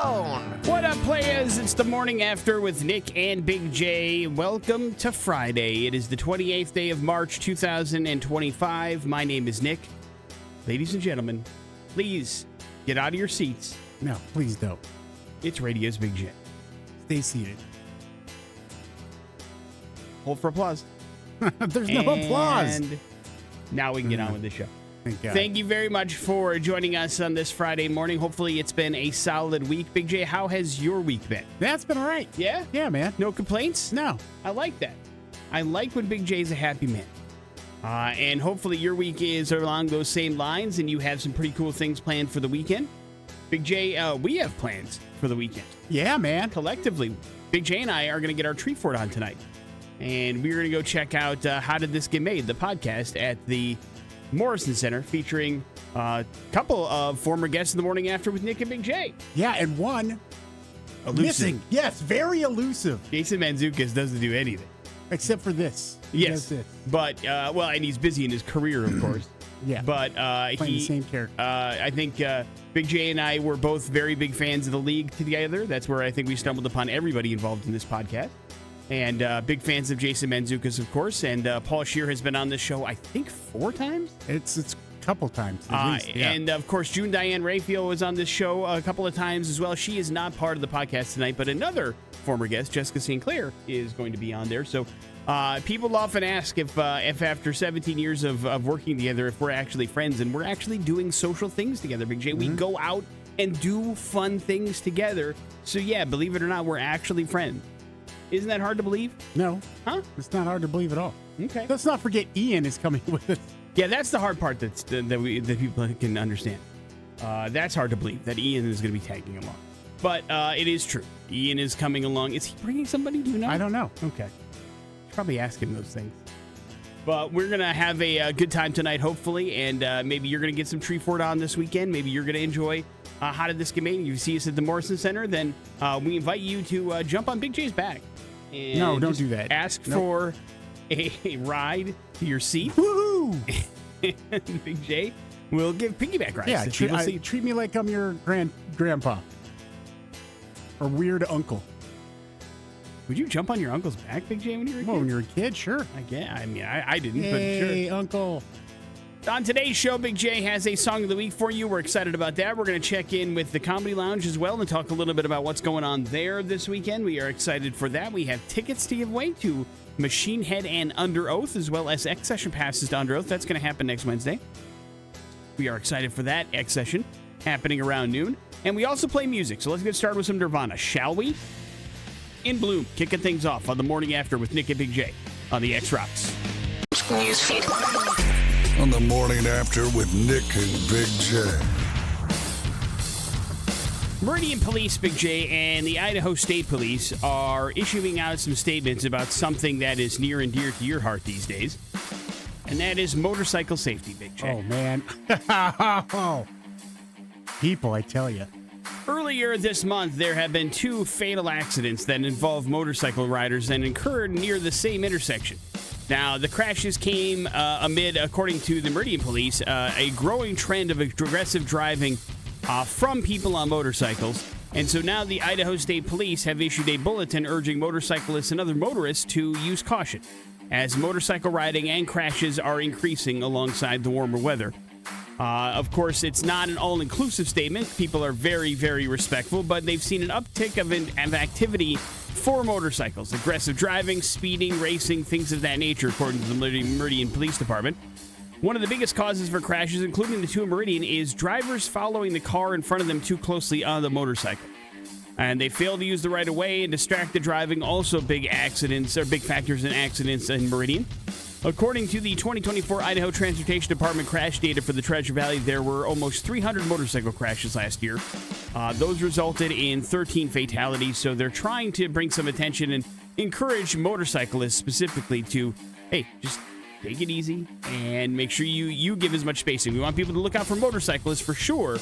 zone. What up, players? It's the morning after with Nic and Big J. Welcome to Friday. It is the 28th day of March, 2025. My name is Nic. Ladies and gentlemen, please get out of your seats. No, please don't. It's Radio's Big J. Stay seated. Hold for applause. There's no applause. And now we can get on with the show. Thank God. Thank you very much for joining us on this Friday morning. Hopefully it's been a solid week. Big J, how has your week been? That's been all right. Yeah? Yeah, man. No complaints? No. I like that. I like when Big J's a happy man. And hopefully your week is along those same lines and you have some pretty cool things planned for the weekend. Big J, we have plans for the weekend. Yeah, man. Collectively, Big J and I are going to get our tree fort on tonight. And we're going to go check out How Did This Get Made, the podcast at the Morrison Center, featuring a couple of former guests in the morning after with Nic and Big J. Yeah, and one Elusive. missing. Yes, very elusive. Jason Mantzoukas doesn't do anything. Except for this. He Yes. does this. But, well, and he's busy in his career, of course. Yeah. But Playing the same character. I think Big J and I were both very big fans of the league together. That's where I think we stumbled upon everybody involved in this podcast. And big fans of Jason Mantzoukas, of course. And Paul Scheer has been on this show, I think, 4 times. It's a couple times at least. Yeah. And, of course, June Diane Raphael was on this show a couple of times as well. She is not part of the podcast tonight, but another former guest, Jessica St. Clair, is going to be on there. So people often ask if after 17 years of working together, if we're actually friends, and we're actually doing social things together, Big J. Mm-hmm. We go out and do fun things together. So, yeah, believe it or not, we're actually friends. Isn't that hard to believe? No. Huh? It's not hard to believe at all. Okay. Let's not forget Ian is coming with us. Yeah, that's the hard part that people can understand. That's hard to believe, that Ian is going to be tagging along. But it is true. Ian is coming along. Is he bringing somebody? Do you know? I don't know. Okay. Should probably ask him those things. But we're going to have a good time tonight, hopefully. And maybe you're going to get some tree fort on this weekend. Maybe you're going to enjoy How Did This Get Made? You see us at the Morrison Center, then we invite you to jump on Big J's back. And No, don't just do that. Ask Nope. for a ride to your seat. Woohoo! And Big J will give piggyback rides. Yeah, to people's seats. treat me like I'm your grandpa. Or weird uncle. Would you jump on your uncle's back, Big J, when you were a kid? Well, when you're a kid, sure. I didn't, Hey, but sure. uncle. On today's show, Big J has a song of the week for you. We're excited about that. We're going to check in with the Comedy Lounge as well and talk a little bit about what's going on there this weekend. We are excited for that. We have tickets to give away to Machine Head and Under Oath, as well as X Session passes to Under Oath. That's going to happen next Wednesday. We are excited for that X Session happening around noon. And we also play music, so let's get started with some Nirvana, shall we? In Bloom, kicking things off on the morning after with Nic and Big J on the X Rocks. Newsfeed. On the morning after with Nic and Big J. Meridian Police, Big J, and the Idaho State Police are issuing out some statements about something that is near and dear to your heart these days, and that is motorcycle safety, Big J. Oh, man. People, I tell you. Earlier this month, there have been 2 fatal accidents that involve motorcycle riders and occurred near the same intersection. Now, the crashes came amid, according to the Meridian Police, a growing trend of aggressive driving from people on motorcycles. And so now the Idaho State Police have issued a bulletin urging motorcyclists and other motorists to use caution, as motorcycle riding and crashes are increasing alongside the warmer weather. Of course, it's not an all-inclusive statement. People are very, very respectful, but they've seen an uptick of activity for motorcycles. Aggressive driving, speeding, racing, things of that nature, according to the Meridian Police Department. One of the biggest causes for crashes, including the 2 in Meridian, is drivers following the car in front of them too closely on the motorcycle. And they fail to use the right-of-way and distracted driving, also big accidents, or big factors in accidents in Meridian. According to the 2024 Idaho Transportation Department crash data for the Treasure Valley, there were almost 300 motorcycle crashes last year. Those resulted in 13 fatalities, so they're trying to bring some attention and encourage motorcyclists specifically to, hey, just take it easy and make sure you give as much spacing. We want people to look out for motorcyclists for sure,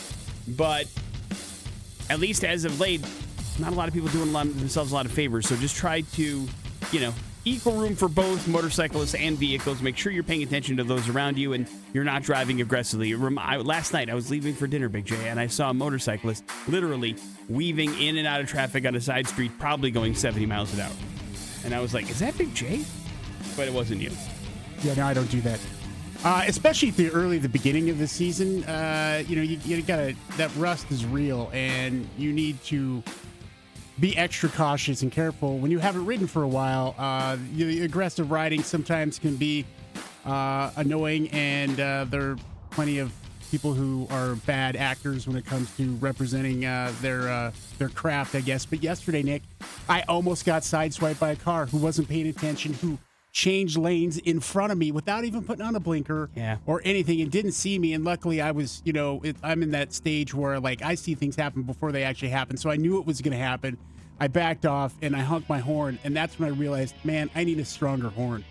but at least as of late, not a lot of people doing themselves a lot of favors, so just try to, equal room for both motorcyclists and vehicles. Make sure you're paying attention to those around you and you're not driving aggressively. Last night, I was leaving for dinner, Big J, and I saw a motorcyclist literally weaving in and out of traffic on a side street, probably going 70 miles an hour. And I was like, is that Big J? But it wasn't you. Yeah, no, I don't do that. Especially at the beginning of the season, you gotta, that rust is real, and you need to be extra cautious and careful. When you haven't ridden for a while, the aggressive riding sometimes can be annoying, and there are plenty of people who are bad actors when it comes to representing their craft, I guess. But yesterday, Nick, I almost got sideswiped by a car who wasn't paying attention, who changed lanes in front of me without even putting on a blinker or anything, and didn't see me. And luckily I was, I'm in that stage where like I see things happen before they actually happen. So I knew it was going to happen. I backed off and I honked my horn. And that's when I realized, man, I need a stronger horn.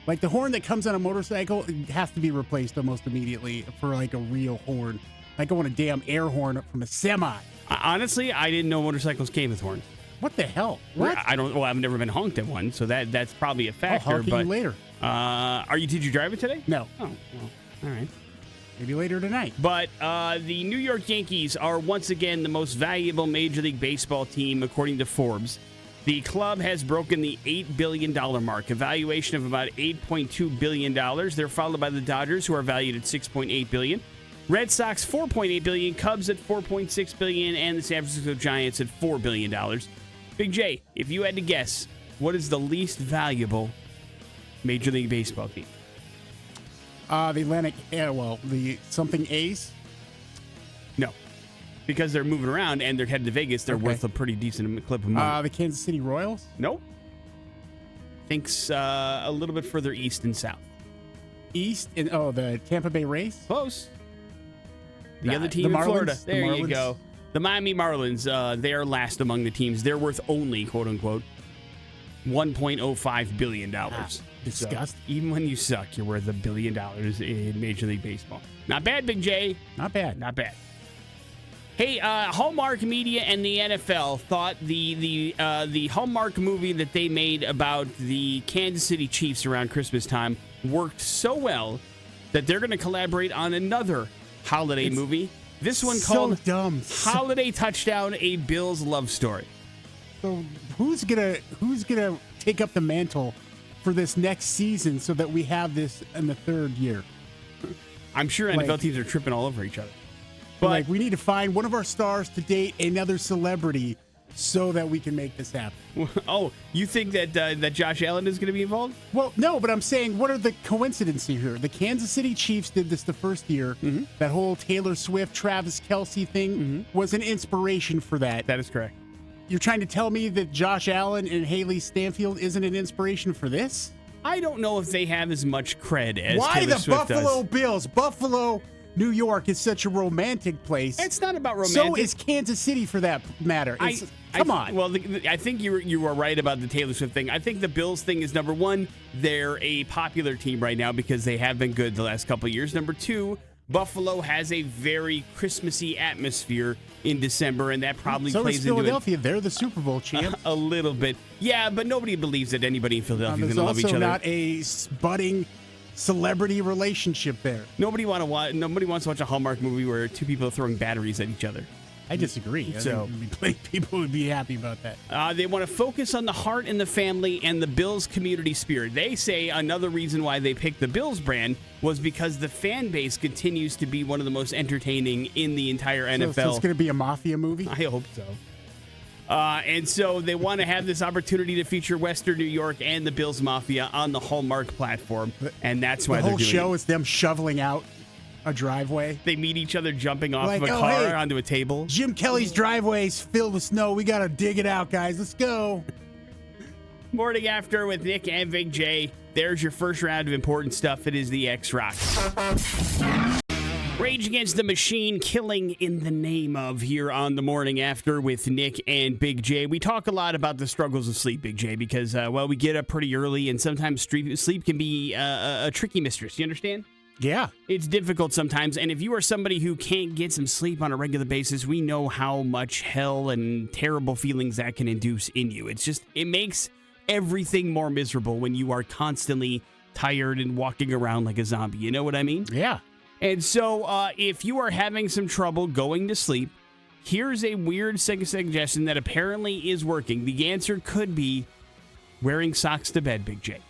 Like the horn that comes on a motorcycle, it has to be replaced almost immediately for like a real horn. Like I want a damn air horn from a semi. Honestly, I didn't know motorcycles came with horns. What the hell? What? I don't. Well, I've never been honked at one, so that's probably a factor. I'll honk but you later. Did you drive it today? No. Oh, well, all right. Maybe later tonight. But the New York Yankees are once again the most valuable Major League Baseball team, according to Forbes. The club has broken the $8 billion mark, a valuation of about $8.2 billion. They're followed by the Dodgers, who are valued at $6.8 billion. Red Sox, $4.8 billion. Cubs at $4.6 billion. And the San Francisco Giants at $4 billion. Big J, if you had to guess, what is the least valuable Major League Baseball team? The Atlantic, the something A's? No. Because they're moving around and they're headed to Vegas, they're worth a pretty decent clip of money. The Kansas City Royals? Nope. Thinks a little bit further east and south. East? The Tampa Bay Rays? Close. The other team in Florida. There you go. The Miami Marlins, they are last among the teams. They're worth only, quote unquote, $1.05 billion. Disgusting. So even when you suck, you're worth $1 billion in Major League Baseball. Not bad, Big J. Not bad. Not bad. Hey, Hallmark Media and the NFL thought the Hallmark movie that they made about the Kansas City Chiefs around Christmas time worked so well that they're going to collaborate on another holiday movie. This one called Holiday Touchdown, a Bills love story. So who's gonna take up the mantle for this next season so that we have this in the third year? I'm sure NFL teams are tripping all over each other. But we need to find one of our stars to date another celebrity so that we can make this happen. Oh, you think that Josh Allen is going to be involved? Well, no, but I'm saying, what are the coincidences here? The Kansas City Chiefs did this the first year. Mm-hmm. That whole Taylor Swift, Travis Kelce thing was an inspiration for that. That is correct. You're trying to tell me that Josh Allen and Haley Stanfield isn't an inspiration for this? I don't know if they have as much cred as Why Taylor the Swift Buffalo does. Bills? Buffalo, New York is such a romantic place. It's not about romantic. So is Kansas City, for that matter. Come on. Well, I think you are right about the Taylor Swift thing. I think the Bills thing is, number one, they're a popular team right now because they have been good the last couple of years. Number two, Buffalo has a very Christmassy atmosphere in December, and that probably plays into it. So is Philadelphia. They're the Super Bowl champs. A little bit. Yeah, but nobody believes that anybody in Philadelphia is going to love each other. There's also not a budding celebrity relationship there. Nobody wants to watch a Hallmark movie where two people are throwing batteries at each other. I disagree. I think people would be happy about that. They want to focus on the heart and the family and the Bills community spirit. They say another reason why they picked the Bills brand was because the fan base continues to be one of the most entertaining in the entire NFL. So it's going to be a mafia movie? I hope so. And so they want to have this opportunity to feature Western New York and the Bills Mafia on the Hallmark platform, and that's why the whole show is them shoveling out a driveway. They meet each other jumping off of a car onto a table. Jim Kelly's driveway is filled with snow. We got to dig it out, guys. Let's go. Morning After with Nic and Big J. There's your first round of important stuff. It is the X-Rock. Rage Against the Machine, Killing in the Name of, here on the Morning After with Nic and Big J. We talk a lot about the struggles of sleep, Big J, because, we get up pretty early, and sometimes sleep can be a tricky mistress. You understand? Yeah. It's difficult sometimes, and if you are somebody who can't get some sleep on a regular basis, we know how much hell and terrible feelings that can induce in you. It makes everything more miserable when you are constantly tired and walking around like a zombie. You know what I mean? Yeah. And so if you are having some trouble going to sleep, here's a weird suggestion that apparently is working. The answer could be wearing socks to bed, Big J.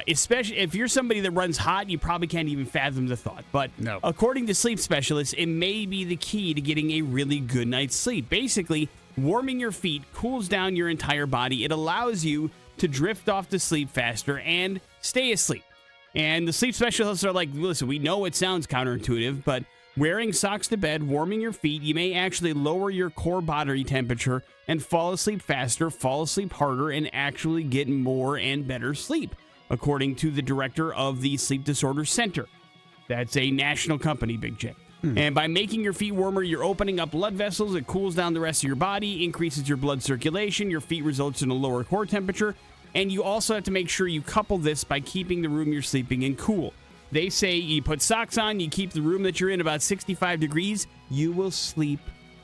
Especially if you're somebody that runs hot, you probably can't even fathom the thought. But no. According to sleep specialists, it may be the key to getting a really good night's sleep. Basically, warming your feet cools down your entire body. It allows you to drift off to sleep faster and stay asleep. And the sleep specialists are like, listen, we know it sounds counterintuitive, but wearing socks to bed, warming your feet, you may actually lower your core body temperature and fall asleep faster, fall asleep harder, and actually get more and better sleep, according to the director of the Sleep Disorder Center. That's a national company, Big J. And by making your feet warmer, you're opening up blood vessels. It cools down the rest of your body, increases your blood circulation. Your feet results in a lower core temperature. And you also have to make sure you couple this by keeping the room you're sleeping in cool. They say you put socks on, you keep the room that you're in about 65 degrees, you will sleep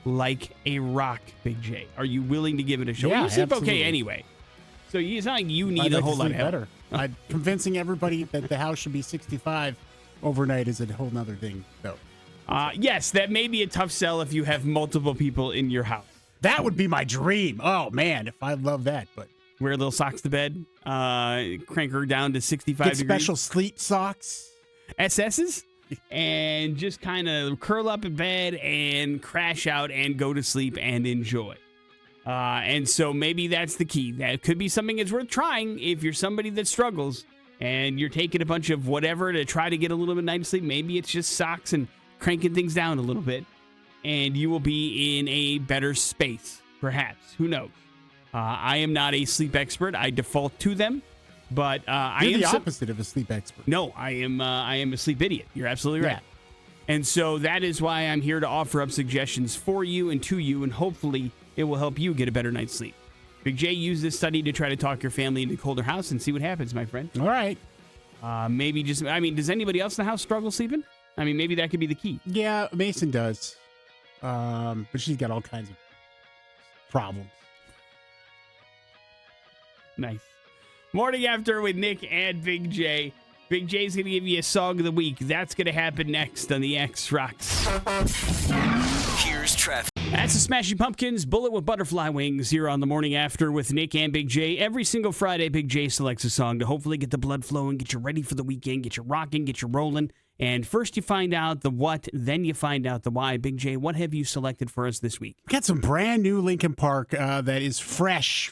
like a rock, Big J. Are you willing to give it a shot? Yeah, You sleep absolutely. okay anyway. So it's not like you need I'd a like whole to lot sleep of help. better. Convincing everybody that the house should be 65 overnight is a whole nother thing, though. Yes, that may be a tough sell if you have multiple people in your house. That would be my dream. Oh, man, if I love that. But Wear little socks to bed, crank her down to 65 get degrees. special sleep socks. SS's, and just kind of curl up in bed and crash out and go to sleep and enjoy. And so maybe that's the key. That could be something that's worth trying if you're somebody that struggles and you're taking a bunch of whatever to try to get a little bit of night sleep. Maybe it's just socks and cranking things down a little bit, and you will be in a better space, perhaps. Who knows? I am not a sleep expert. I default to them, but I You're am the opposite of a sleep expert. No, I am a sleep idiot. You're absolutely right. Yeah. And so that is why I'm here to offer up suggestions for you and to you, and hopefully it will help you get a better night's sleep. Big J used this study to try to talk your family into a colder house and see what happens, my friend. All right. Does anybody else in the house struggle sleeping? I mean, maybe that could be the key. Yeah, Mason does. But she's got all kinds of problems. Nice. Morning After with Nick and Big J. Big J's going to give you a song of the week. That's going to happen next on the X Rocks. Here's traffic. That's the Smashing Pumpkins, Bullet with Butterfly Wings, here on the Morning After with Nick and Big J. Every single Friday, Big J selects a song to hopefully get the blood flowing, get you ready for the weekend, get you rocking, get you rolling. And first you find out the what, then you find out the why. Big J, what have you selected for us this week? Got some brand new Linkin Park that is fresh,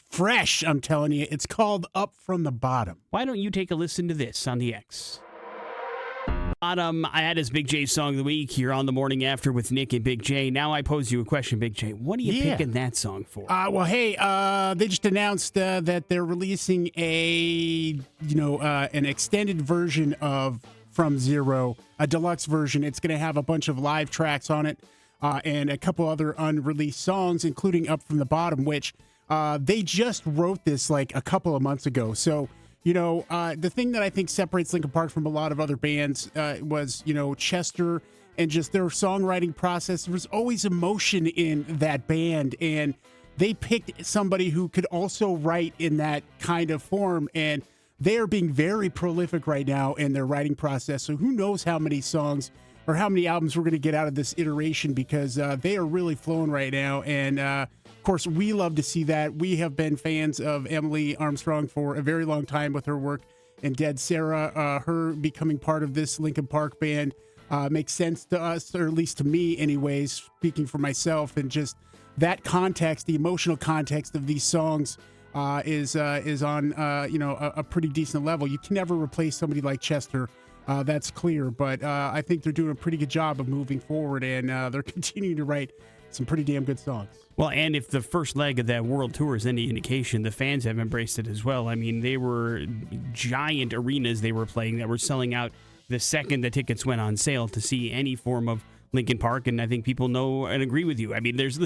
I'm telling you. It's called Up From the Bottom. Why don't you take a listen to this on the X? I had his Big J song of the week here on the Morning After with Nick and Big J. Now I pose you a question, Big J. What are you picking that song for? They just announced that they're releasing an extended version of From Zero, a deluxe version. It's going to have a bunch of live tracks on it and a couple other unreleased songs, including Up From the Bottom, which they just wrote this like a couple of months ago. So, the thing that I think separates Linkin Park from a lot of other bands was, Chester and just their songwriting process. There was always emotion in that band, and they picked somebody who could also write in that kind of form, and they are being very prolific right now in their writing process. So who knows how many songs or how many albums we're going to get out of this iteration, because they are really flowing right now. And of course, we love to see that. We have been fans of Emily Armstrong for a very long time with her work in Dead Sarah. Her becoming part of this Linkin Park band makes sense to us, or at least to me anyways, speaking for myself. And just that context, the emotional context of these songs is on a pretty decent level. You can never replace somebody like Chester, that's clear. But I think they're doing a pretty good job of moving forward, and they're continuing to write some pretty damn good songs. Well, and if the first leg of that world tour is any indication, the fans have embraced it as well. I mean, they were giant arenas they were playing that were selling out the second the tickets went on sale to see any form of Linkin Park, and I think people know and agree with you. I mean, there's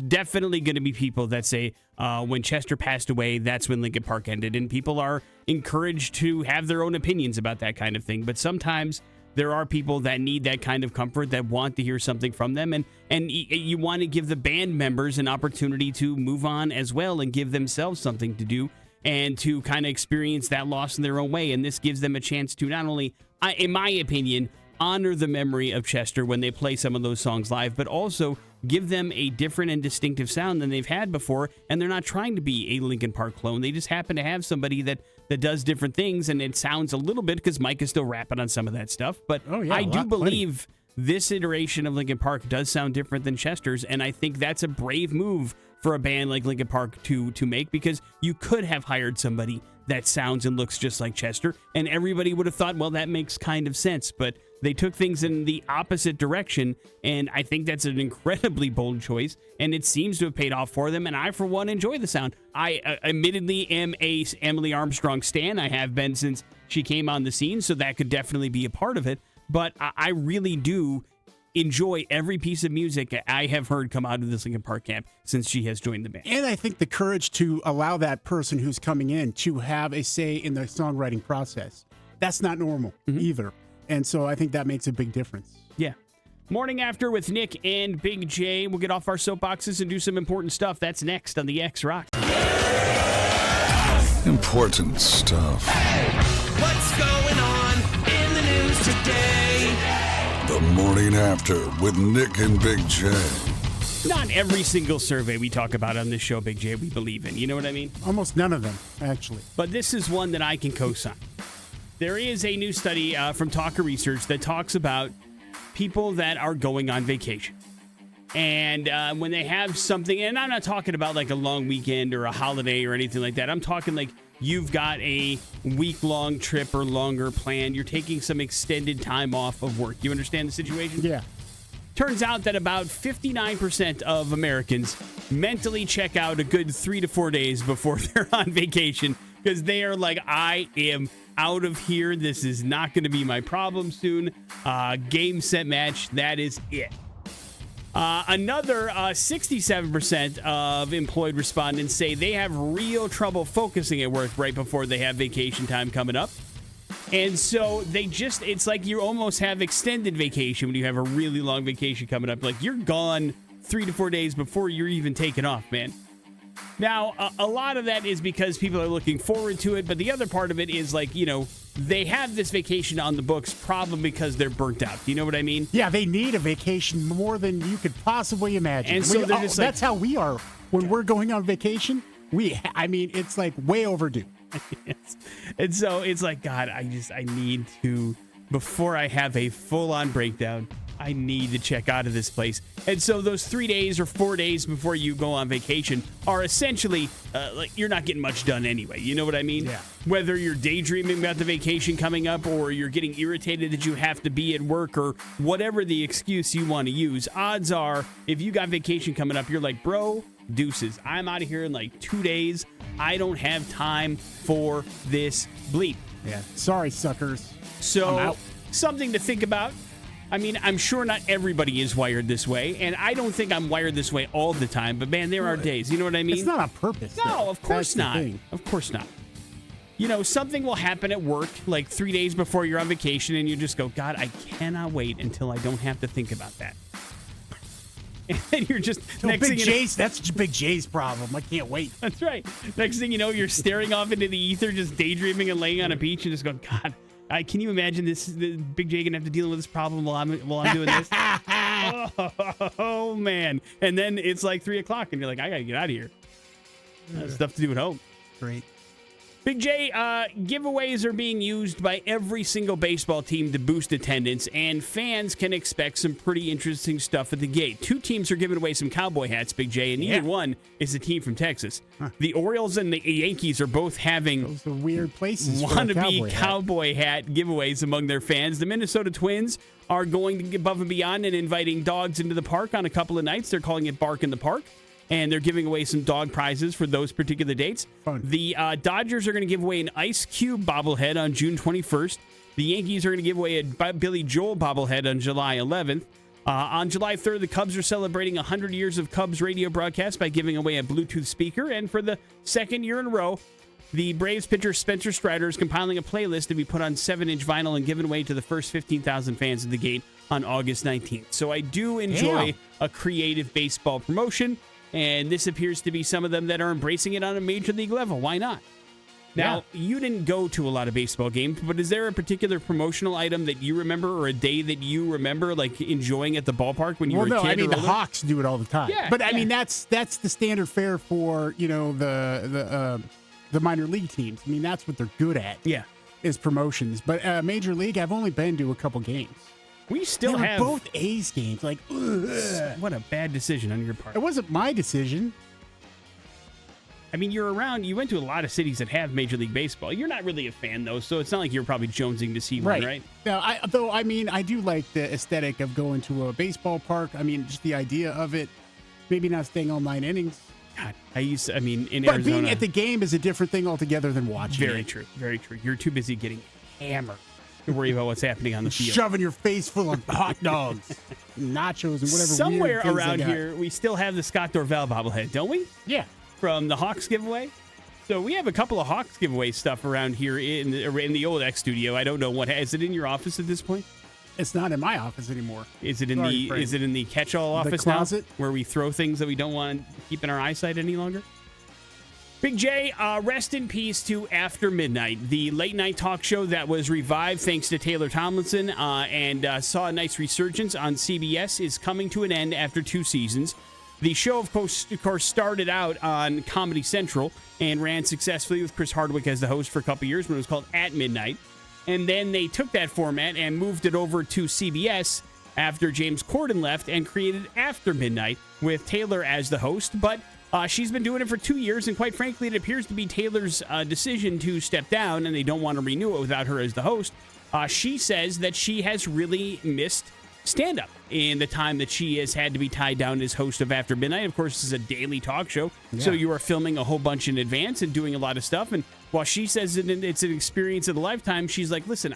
definitely going to be people that say when Chester passed away, that's when Linkin Park ended, and people are encouraged to have their own opinions about that kind of thing. But sometimes there are people that need that kind of comfort, that want to hear something from them, and you want to give the band members an opportunity to move on as well and give themselves something to do and to kind of experience that loss in their own way. And this gives them a chance to not only, in my opinion, honor the memory of Chester when they play some of those songs live, but also give them a different and distinctive sound than they've had before. And they're not trying to be a Linkin Park clone. They just happen to have somebody that does different things, and it sounds a little bit, because Mike is still rapping on some of that stuff. But I do believe this iteration of Linkin Park does sound different than Chester's, and I think that's a brave move for a band like Linkin Park to make, because you could have hired somebody that sounds and looks just like Chester, and everybody would have thought, well, that makes kind of sense. But they took things in the opposite direction, and I think that's an incredibly bold choice, and it seems to have paid off for them, and I, for one, enjoy the sound. I admittedly am a Emily Armstrong stan. I have been since she came on the scene, so that could definitely be a part of it, but I really do enjoy every piece of music I have heard come out of this Linkin Park camp since she has joined the band. And I think the courage to allow that person who's coming in to have a say in the songwriting process, that's not normal either. And so I think that makes a big difference. Yeah. Morning After with Nic and Big J. We'll get off our soapboxes and do some important stuff. That's next on the X Rock. Important stuff. What's going on in the news today? The Morning After with Nic and Big J. Not every single survey we talk about on this show, Big J, we believe in. You know what I mean? Almost none of them, actually. But this is one that I can co-sign. There is a new study from Talker Research that talks about people that are going on vacation. And when they have something, and I'm not talking about like a long weekend or a holiday or anything like that. I'm talking like you've got a week-long trip or longer planned. You're taking some extended time off of work. You understand the situation? Yeah. Turns out that about 59% of Americans mentally check out a good 3 to 4 days before they're on vacation, because they are like, I am out of here. This is not going to be my problem soon. Game, set, match. That is it. Another 67% of employed respondents say they have real trouble focusing at work right before they have vacation time coming up. And so it's like you almost have extended vacation when you have a really long vacation coming up. Like you're gone 3 to 4 days before you're even taking off, man. Now, a lot of that is because people are looking forward to it. But the other part of it is like, they have this vacation on the books probably because they're burnt out. Do you know what I mean? Yeah, they need a vacation more than you could possibly imagine. And so they're just like, that's how we are when we're going on vacation. It's like way overdue. Yes. And so it's like, God, I need to, before I have a full-on breakdown, I need to check out of this place. And so those 3 days or 4 days before you go on vacation are essentially like you're not getting much done anyway. You know what I mean? Yeah. Whether you're daydreaming about the vacation coming up or you're getting irritated that you have to be at work or whatever the excuse you want to use, odds are if you got vacation coming up, you're like, bro, deuces. I'm out of here in like 2 days. I don't have time for this bleep. Yeah. Sorry, suckers. So I'm out. Something to think about. I mean, I'm sure not everybody is wired this way, and I don't think I'm wired this way all the time, but man, there are days. You know what I mean? It's not on purpose. No, of course That's the not. thing. Of course not. Something will happen at work like 3 days before you're on vacation, and you just go, God, I cannot wait until I don't have to think about that. And then you're just that's Big J's problem. I can't wait. That's right. Next thing you know, you're staring off into the ether, just daydreaming and laying on a beach and just going, God, can you imagine the Big J gonna have to deal with this problem while I'm doing this? Oh man! And then it's like 3 o'clock, and you're like, I gotta get out of here. Stuff to do at home. Great. Big J, giveaways are being used by every single baseball team to boost attendance, and fans can expect some pretty interesting stuff at the gate. 2 teams are giving away some cowboy hats, Big J, and neither one is a team from Texas. The Orioles and the Yankees are both having Those are weird places. wannabe cowboy hat giveaways among their fans. The Minnesota Twins are going to get above and beyond and inviting dogs into the park on a couple of nights. They're calling it Bark in the Park. And they're giving away some dog prizes for those particular dates. Fun. The Dodgers are going to give away an Ice Cube bobblehead on June 21st. The Yankees are going to give away a Billy Joel bobblehead on July 11th. On July 3rd, the Cubs are celebrating 100 years of Cubs radio broadcast by giving away a Bluetooth speaker. And for the second year in a row, The Braves pitcher Spencer Strider is compiling a playlist to be put on 7-inch vinyl and given away to the first 15,000 fans of the gate on August 19th. So I do enjoy a creative baseball promotion, and this appears to be some of them that are embracing it on a major league level. Why not? Now, you didn't go to a lot of baseball games, but is there a particular promotional item that you remember or a day that you remember like enjoying at the ballpark when you were a kid? I mean, or the older? Hawks do it all the time. Yeah, but I mean, that's the standard fare for, the minor league teams. I mean, that's what they're good at. Yeah. Is promotions. But Major League, I've only been to a couple games. We still They were have both A's games. Like, ugh. What a bad decision on your part. It wasn't my decision. I mean, you went to a lot of cities that have Major League Baseball. You're not really a fan, though, so it's not like you're probably jonesing to see one, right? Now, I do like the aesthetic of going to a baseball park. I mean, just the idea of it. Maybe not staying all 9 innings. God, in But Arizona. being at the game is a different thing altogether than watching Very it. true. Very true. You're too busy getting hammered to worry about what's happening on the field. Shoving your face full of hot dogs, nachos, and whatever. Somewhere weird things around they got. here, we still have the Scott Dorval bobblehead, don't we? Yeah. From the Hawks giveaway. So we have a couple of Hawks giveaway stuff around here in the old X studio. I don't know is it in your office at this point? It's not in my office anymore. Is it in the catch-all office closet? now, where we throw things that we don't want to keep in our eyesight any longer? Big J, rest in peace to After Midnight, the late-night talk show that was revived thanks to Taylor Tomlinson and saw a nice resurgence on CBS, is coming to an end after 2 seasons. The show, of course, started out on Comedy Central and ran successfully with Chris Hardwick as the host for a couple years when it was called At Midnight. And then they took that format and moved it over to CBS after James Corden left and created After Midnight with Taylor as the host. But she's been doing it for 2 years, and quite frankly, it appears to be Taylor's decision to step down, and they don't want to renew it without her as the host. She says that she has really missed stand-up in the time that she has had to be tied down as host of After Midnight. Of course, this is a daily talk show, so you are filming a whole bunch in advance and doing a lot of stuff. And while she says it's an experience of a lifetime, she's like, listen,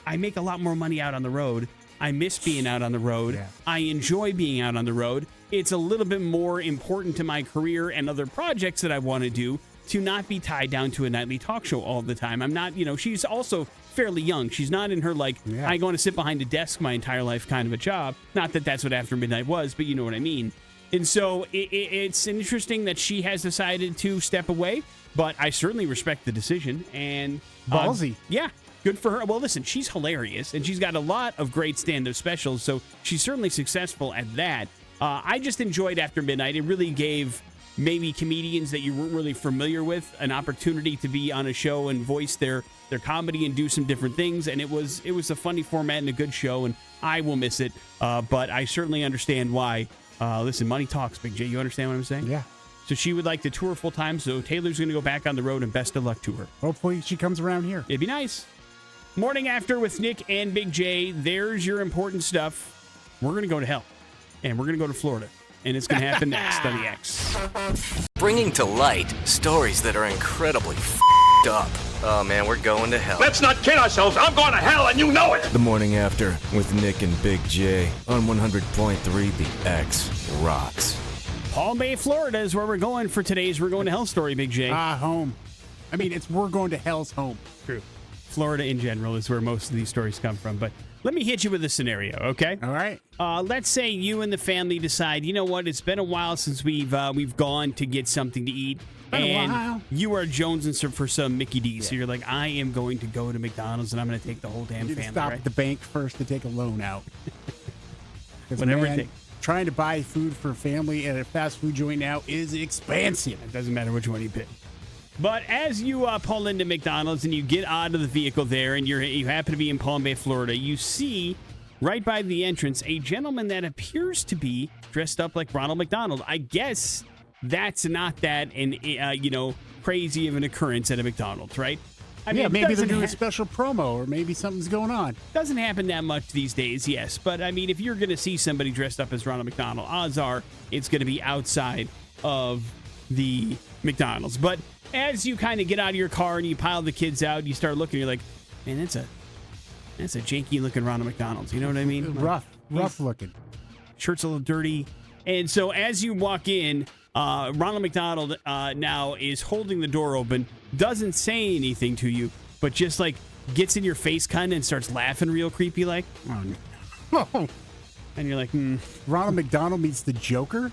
I make a lot more money out on the road. I miss being out on the road. Yeah. I enjoy being out on the road. It's a little bit more important to my career and other projects that I want to do to not be tied down to a nightly talk show all the time. I'm not, she's also fairly young. She's not in her, I'm going to sit behind a desk my entire life kind of a job. Not that that's what After Midnight was, but you know what I mean. And so it's interesting that she has decided to step away, but I certainly respect the decision. And Ballsy. Yeah, good for her. Well, listen, she's hilarious, and she's got a lot of great stand-up specials, so she's certainly successful at that. I just enjoyed After Midnight. It really gave maybe comedians that you weren't really familiar with an opportunity to be on a show and voice their comedy and do some different things. And it was a funny format and a good show, and I will miss it. But I certainly understand why. Listen, money talks, Big J. You understand what I'm saying? Yeah. So she would like to tour full time. So Taylor's going to go back on the road, and best of luck to her. Hopefully she comes around here. It'd be nice. Morning After with Nic and Big J. There's your important stuff. We're going to go to hell, and we're going to go to Florida. And it's going to happen next on the X. Bringing to light stories that are incredibly f***ed up. Oh man, we're going to hell. Let's not kid ourselves. I'm going to hell and you know it. The Morning After with Nic and Big J on 100.3 The X rocks. Palm Bay, Florida is where we're going for today's We're Going to Hell story, Big J. Home. I mean, we're going to hell's home. True. Florida in general is where most of these stories come from. But let me hit you with a scenario, okay? All right. Let's say you and the family decide, you know what, it's been a while since we've gone to get something to eat. Been a And while. you are jonesing for some Mickey D's. So you're like, I am going to go to McDonald's and I'm going to take the whole damn You family, stop right? at the bank first to take a loan out. 'Cause, Whatever it man, takes. trying to buy food for family at a fast food joint now is expensive. It doesn't matter which one you pick. But as you pull into McDonald's and you get out of the vehicle there and you happen to be in Palm Bay, Florida, you see right by the entrance a gentleman that appears to be dressed up like Ronald McDonald. I guess that's not that crazy of an occurrence at a McDonald's, right? I mean, Maybe they're doesn't doing a special promo, or maybe something's going on. Doesn't happen that much these days, yes. But, I mean, if you're going to see somebody dressed up as Ronald McDonald, odds are it's going to be outside of the McDonald's. But as you kind of get out of your car and you pile the kids out, you start looking, you're like, man, that's a janky-looking Ronald McDonald's. You know what I mean? Rough looking. Shirt's a little dirty. And so as you walk in, Ronald McDonald now is holding the door open, doesn't say anything to you, but just like gets in your face kind of and starts laughing real creepy like. Oh, no. And you're like, Ronald McDonald meets the Joker?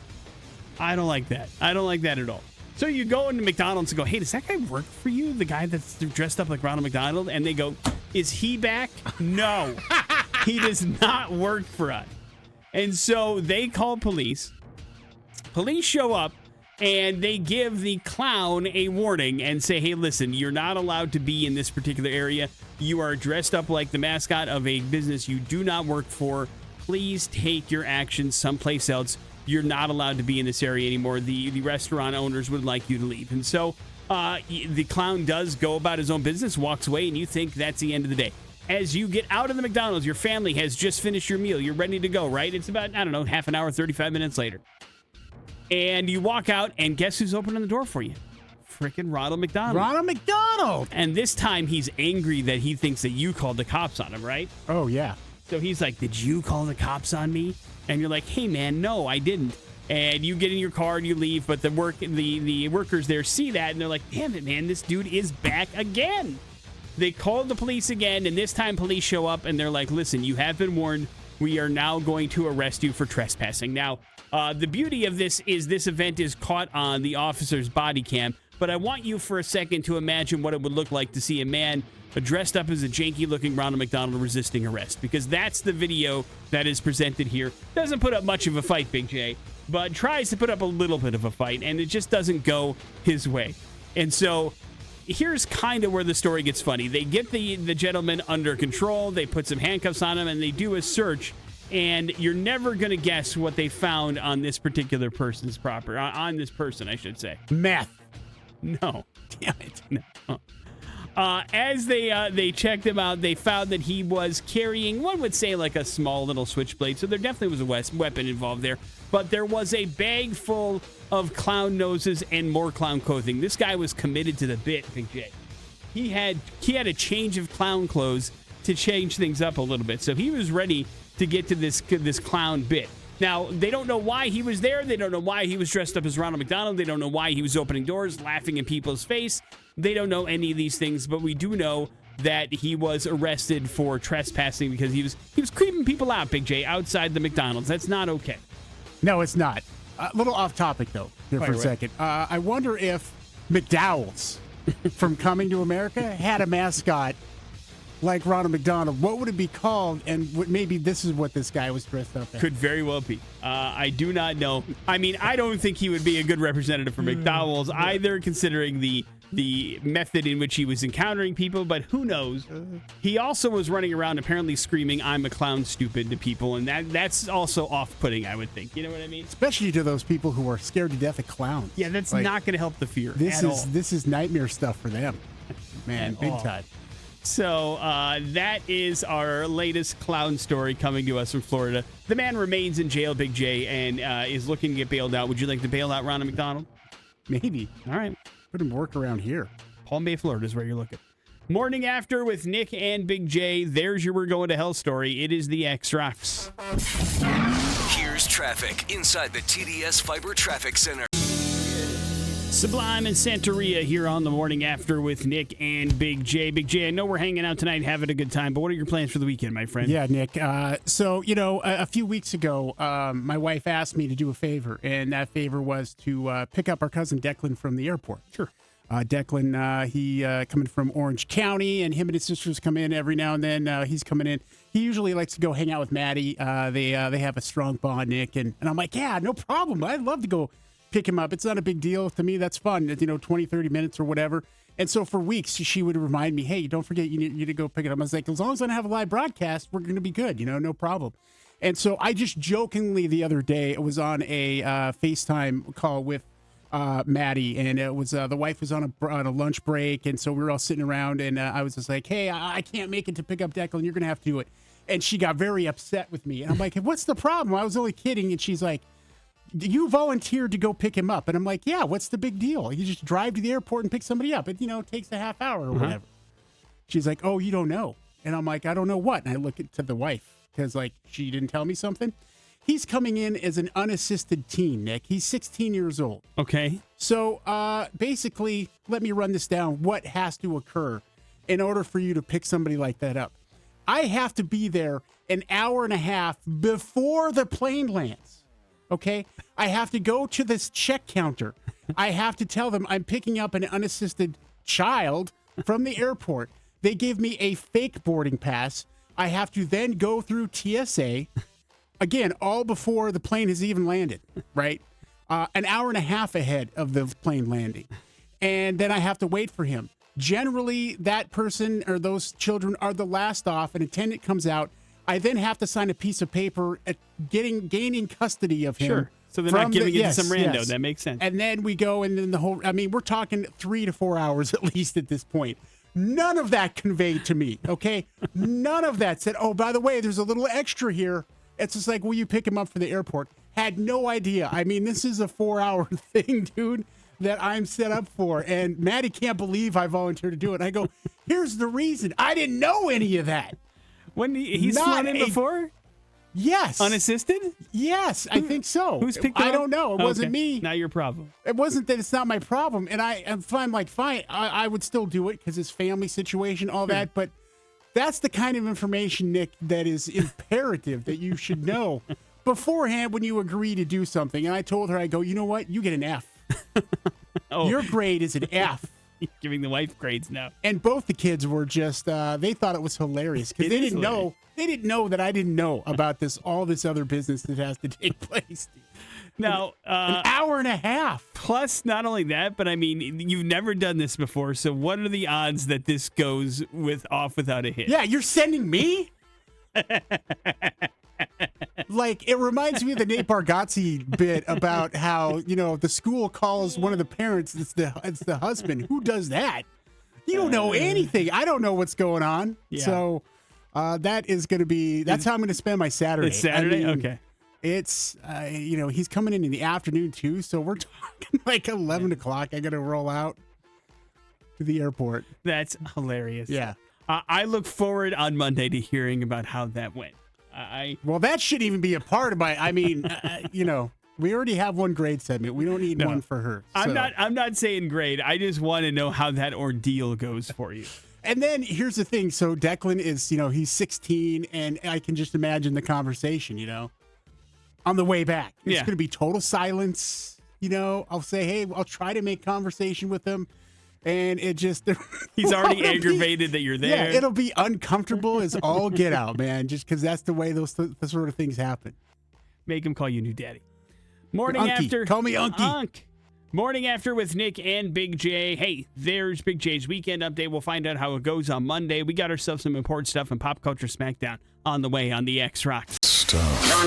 I don't like that. I don't like that at all. So you go into McDonald's and go, hey, does that guy work for you? The guy that's dressed up like Ronald McDonald? And they go, is he back? No, he does not work for us. And so they call police. Police show up and they give the clown a warning and say, hey, listen, you're not allowed to be in this particular area. You are dressed up like the mascot of a business you do not work for. Please take your actions someplace else. You're not allowed to be in this area anymore. The restaurant owners would like you to leave. And so the clown does go about his own business, walks away, and you think that's the end of the day. As you get out of the McDonald's, your family has just finished your meal. You're ready to go, right? It's about, I don't know, half an hour, 35 minutes later. And you walk out, and guess who's opening the door for you? Frickin' Ronald McDonald. Ronald McDonald! And this time he's angry that he thinks that you called the cops on him, right? Oh, yeah. So he's like, did you call the cops on me? And you're like, hey, man, no, I didn't. And you get in your car and you leave, but the workers there see that, and they're like, damn it, man, this dude is back again. They called the police again, and this time police show up, and they're like, listen, you have been warned. We are now going to arrest you for trespassing. Now, the beauty of this is this event is caught on the officer's body cam, but I want you for a second to imagine what it would look like to see a man dressed up as a janky-looking Ronald McDonald resisting arrest, because that's the video that is presented here. Doesn't put up much of a fight, Big J, but tries to put up a little bit of a fight, and it just doesn't go his way. And so here's kind of where the story gets funny. They get the gentleman under control, they put some handcuffs on him, and they do a search, and you're never going to guess what they found on this particular person's property. On this person, I should say. Meth. No. Damn it. No. As they checked him out, they found that he was carrying, one would say, like a small little switchblade. So there definitely was a weapon involved there. But there was a bag full of clown noses and more clown clothing. This guy was committed to the bit, Big J. He had a change of clown clothes to change things up a little bit. So he was ready to get to this clown bit. Now, they don't know why he was there. They don't know why he was dressed up as Ronald McDonald. They don't know why he was opening doors, laughing in people's face. They don't know any of these things, but we do know that he was arrested for trespassing because he was creeping people out, Big J, outside the McDonald's. That's not okay. No, it's not. A little off topic, though, here for a second. I wonder if McDowell's from Coming to America had a mascot like Ronald McDonald. What would it be called? And maybe this is what this guy was dressed up as. Could very well be. I do not know. I mean, I don't think he would be a good representative for McDowell's either, considering the method in which he was encountering people, but who knows? He also was running around apparently screaming, I'm a clown, stupid, to people, and that's also off-putting, I would think. You know what I mean? Especially to those people who are scared to death of clowns. Yeah, that's like, not going to help the fear This all. is nightmare stuff for them. Man, big time. So that is our latest clown story coming to us from Florida. The man remains in jail, Big J, and is looking to get bailed out. Would you like to bail out Ronald McDonald? Maybe. All right. Put him to work around here. Palm Bay, Florida is where you're looking. Morning After with Nic and Big J. There's your We're Going to Hell story. It is the X-Rocks. Here's traffic inside the TDS Fiber Traffic Center. Sublime and Santeria here on the Morning After with Nic and Big J. Big J, I know we're hanging out tonight having a good time, but what are your plans for the weekend, my friend? Yeah, Nick. So, a few weeks ago, my wife asked me to do a favor, and that favor was to pick up our cousin Declan from the airport. Sure. Declan, he coming from Orange County, and him and his sisters come in every now and then. He's coming in. He usually likes to go hang out with Maddie. They have a strong bond, Nick, and I'm like, yeah, no problem. I'd love to go pick him up. It's not a big deal. To me, that's fun. 20, 30 minutes or whatever. And so for weeks, she would remind me, hey, don't forget, you need to go pick it up. I was like, as long as I don't have a live broadcast, we're going to be good. No problem. And so I just jokingly the other day, it was on a FaceTime call with Maddie, and it was the wife was on a lunch break, and so we were all sitting around, and I was just like, hey, I can't make it to pick up Declan. You're going to have to do it. And she got very upset with me. And I'm like, hey, what's the problem? I was only kidding. And she's like, you volunteered to go pick him up. And I'm like, yeah, what's the big deal? You just drive to the airport and pick somebody up. It, takes a half hour or whatever. She's like, oh, you don't know. And I'm like, I don't know what. And I look to the wife because, she didn't tell me something. he's coming in as an unassisted teen, Nick. He's 16 years old. Okay. So basically, let me run this down. What has to occur in order for you to pick somebody like that up? I have to be there an hour and a half before the plane lands. Okay? I have to go to this check counter. I have to tell them I'm picking up an unassisted child from the airport. They give me a fake boarding pass. I have to then go through TSA. Again, all before the plane has even landed, right? An hour and a half ahead of the plane landing. And then I have to wait for him. Generally, that person or those children are the last off. An attendant comes out. I then have to sign a piece of paper gaining custody of him. Sure. So they're not giving it to some rando. Yes. That makes sense. And then we go, and then we're talking 3 to 4 hours at least at this point. None of that conveyed to me, okay? None of that said, oh, by the way, there's a little extra here. It's just like, will you pick him up for the airport? Had no idea. I mean, this is a 4-hour thing, dude, that I'm set up for. And Maddie can't believe I volunteered to do it. And I go, here's the reason. I didn't know any of that. When he's flown in before? Yes. Unassisted? Yes, I think so. Who's picked him I don't know. It wasn't me. Not your problem. It wasn't that it's not my problem. And I'm like, fine, I would still do it because it's family situation, all that. But that's the kind of information, Nick, that is imperative that you should know beforehand when you agree to do something. And I told her, I go, you know what? You get an F. Your grade is an F. Giving the wife grades now. And both the kids were just, they thought it was hilarious because they didn't know. They didn't know that I didn't know about all this other business that has to take place. Now, an hour and a half. Plus, not only that, but I mean, you've never done this before. So what are the odds that this goes off without a hit? Yeah, you're sending me? Like, it reminds me of the Nate Bargatze bit about how, the school calls one of the parents, it's the husband. Who does that? You don't know anything. I don't know what's going on. Yeah. So that is going to be, that's how I'm going to spend my Saturday. It's Saturday? Okay. It's, he's coming in the afternoon too. So we're talking like 11 o'clock. I got to roll out to the airport. That's hilarious. Yeah. I look forward on Monday to hearing about how that went. Well, that shouldn't even be a part of we already have one grade segment. We don't need one for her. So. I'm not saying grade. I just want to know how that ordeal goes for you. And then here's the thing. So Declan is, he's 16, and I can just imagine the conversation, on the way back. It's going to be total silence. I'll say, hey, I'll try to make conversation with him. And it just... He's already aggravated that you're there. Yeah, it'll be uncomfortable as all get out, man, just because that's the way those sort of things happen. Make him call you new daddy. Morning Unky. After. Call me Unky. Morning After with Nic and Big J. Hey, there's Big J's weekend update. We'll find out how it goes on Monday. We got ourselves some important stuff and Pop Culture Smackdown on the way on the X Rock. Stuff.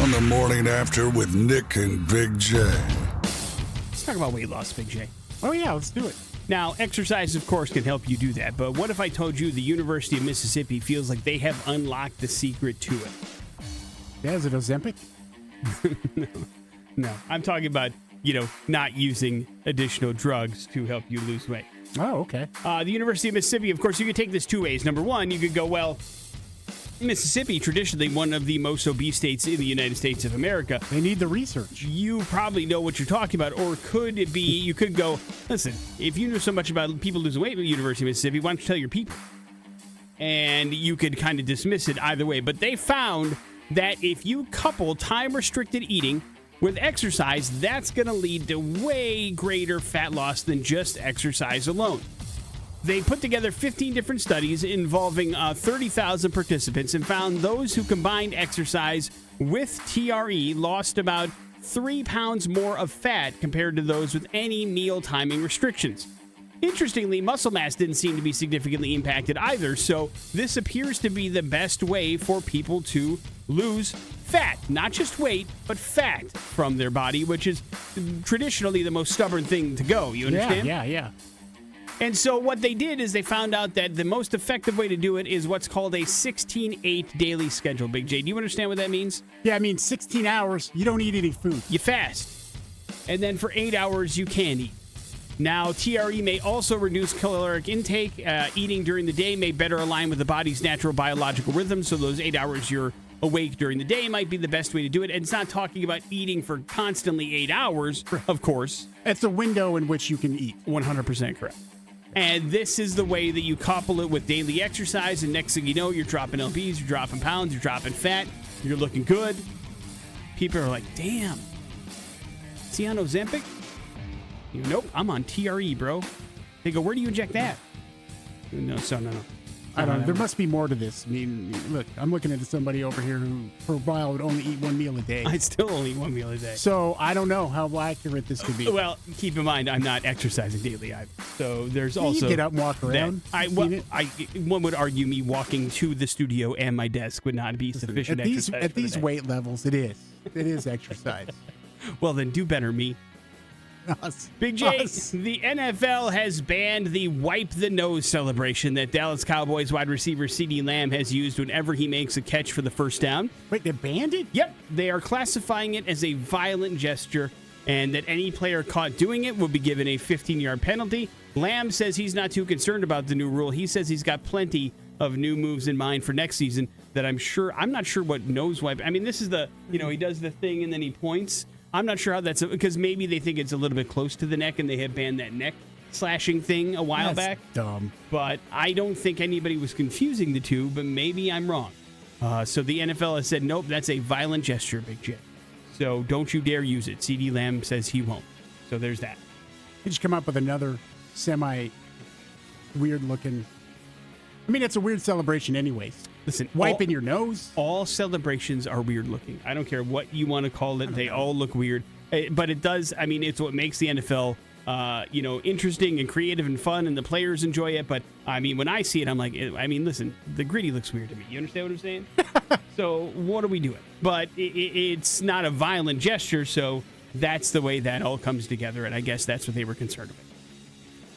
On the Morning After with Nic and Big J. Let's talk about weight loss, Big J. Oh, yeah, let's do it. Now, exercise, of course, can help you do that. But what if I told you the University of Mississippi feels like they have unlocked the secret to it? Yeah, is it Ozempic? No. I'm talking about, not using additional drugs to help you lose weight. Oh, okay. The University of Mississippi, of course, you could take this two ways. Number one, you could go, well, Mississippi, traditionally one of the most obese states in the United States of America. They need the research. You probably know what you're talking about. Or could it be, you could go, listen, if you know so much about people losing weight at the University of Mississippi, why don't you tell your people? And you could kind of dismiss it either way. But they found that if you couple time-restricted eating with exercise, that's going to lead to way greater fat loss than just exercise alone. They put together 15 different studies involving 30,000 participants and found those who combined exercise with TRE lost about 3 pounds more of fat compared to those with any meal timing restrictions. Interestingly, muscle mass didn't seem to be significantly impacted either, so this appears to be the best way for people to lose fat. Not just weight, but fat from their body, which is traditionally the most stubborn thing to go. You understand? Yeah. And so what they did is they found out that the most effective way to do it is what's called a 16-8 daily schedule. Big J, do you understand what that means? Yeah, I mean 16 hours, you don't eat any food. You fast. And then for 8 hours, you can eat. Now, TRE may also reduce caloric intake. Eating during the day may better align with the body's natural biological rhythm. So those 8 hours, you're awake during the day might be the best way to do it. And it's not talking about eating for constantly 8 hours, of course. It's a window in which you can eat. 100% correct. And this is the way that you couple it with daily exercise. And next thing you know, you're dropping lbs, you're dropping pounds, you're dropping fat, you're looking good. People are like, damn. Is he on Ozempic? You go, nope, I'm on TRE, bro. They go, where do you inject that? No. I don't know. There must be more to this. I mean, look, I'm looking at somebody over here who, for a while, would only eat one meal a day. I still only eat one meal a day. So I don't know how accurate this could be. Well, keep in mind, I'm not exercising daily either. So there's also... You get up and walk around. One would argue me walking to the studio and my desk would not be sufficient exercise. At these weight levels, it is. It is exercise. Well, then do better, me. Big J, the NFL has banned the wipe the nose celebration that Dallas Cowboys wide receiver CeeDee Lamb has used whenever he makes a catch for the first down. Wait, they banned it? Yep. They are classifying it as a violent gesture, and that any player caught doing it will be given a 15-yard penalty. Lamb says he's not too concerned about the new rule. He says he's got plenty of new moves in mind for next season that I'm not sure what nose wipe. I mean, this is he does the thing and then he points. I'm not sure how that's, because maybe they think it's a little bit close to the neck and they have banned that neck slashing thing a while back. Dumb. But I don't think anybody was confusing the two, but maybe I'm wrong. So the NFL has said, nope, that's a violent gesture, Big J. So don't you dare use it. CeeDee Lamb says he won't. So there's that. They just come up with another semi-weird looking... I mean, it's a weird celebration anyways. Listen, wiping your nose. All celebrations are weird looking. I don't care what you want to call it. They all look weird. But it does. I mean, it's what makes the NFL, interesting and creative and fun, and the players enjoy it. But I mean, when I see it, I'm like, listen, the gritty looks weird to me. You understand what I'm saying? So what are we doing? But it's not a violent gesture. So that's the way that all comes together. And I guess that's what they were concerned about.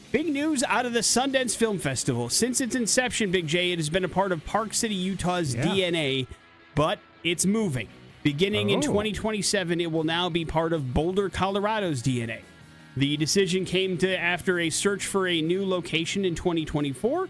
Big news out of the Sundance Film Festival. Since its inception, Big J, it has been a part of Park City, Utah's DNA, but it's moving. Beginning in 2027, it will now be part of Boulder, Colorado's DNA. The decision came after a search for a new location in 2024.